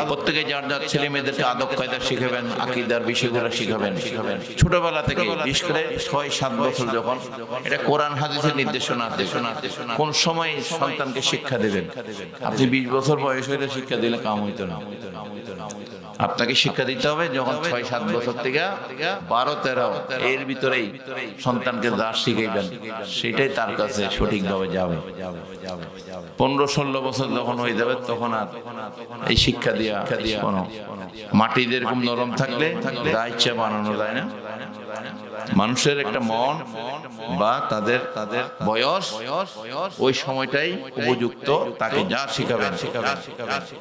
প্রত্যেকে যার যার ছেলে মেয়েদেরকে আদব কায়দা শিখাবেন, আকীদার বিষয়গুলো শিখাবেন। ছোটবেলা থেকে বিশেষ করে 6-7 বছর যখন, এটা কোরআন হাদিসের নির্দেশনা আছে, কোন সময় সন্তানকে শিক্ষা দেবেন। আপনি 20 বছর বয়স হইলে শিক্ষা দিলে কাম হইতো না। আপনাকে শিক্ষা দিতে হবে যখন 6-7 বছর থেকে 12-13 এর ভিতরেই সন্তানকে যা শিখাইবেন সেটাই তার কাছে সঠিকভাবে যাবে। 15-16 বছর যখন হয়ে যাবে তখন আর এই শিক্ষা দিয়া কোনো মাটি যেরকম নরম থাকলে যা ইচ্ছা বানানো যায় না। মানুষের একটা মন বা তাদের বয়স ওই সময়টাই উপযুক্ত, তাকে যা শিখাবেন।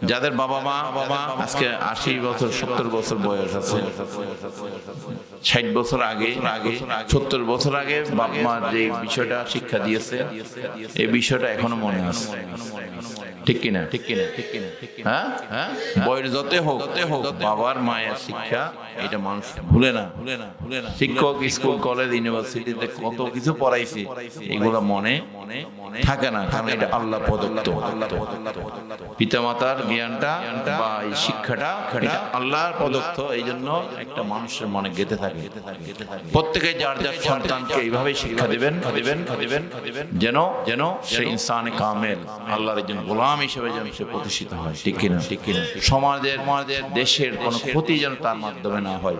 যাদের বাবা মা আজকে 80 বছর 70 বছর বয়স আছে, 60 বছর আগে 70 বছর আগে বাবা মা যে বিষয়টা শিক্ষা দিয়েছে এই বিষয়টা এখনো মনে আছে, ঠিক কিনা? হ্যাঁ, বয়স যত হোক বাবার মায়ের শিক্ষা এটা মানুষ ভুলে না। শিক্ষক স্কুল কলেজ ইউনিভার্সিটিতে কত কিছু পড়াইছে, এগুলো মনে থাকে না, কারণ এটা আল্লাহ প্রদত্ত। পিতামাতার জ্ঞানটা বা এই শিক্ষাটা এটা আল্লাহর প্রদত্ত, এই জন্য একটা মানুষের মনে গেঁথে থাকে। প্রত্যেকে যার যার সন্তানকে এইভাবে শিক্ষা দিবেন যেন সে ইনসানে কামেল, আল্লাহর একজন গোলাম হিসেবে যেন সে প্রতিষ্ঠিত হয়, ঠিক কিনা? সমাজের দেশের কোনো ক্ষতি যেন তার মাধ্যমে না হয়।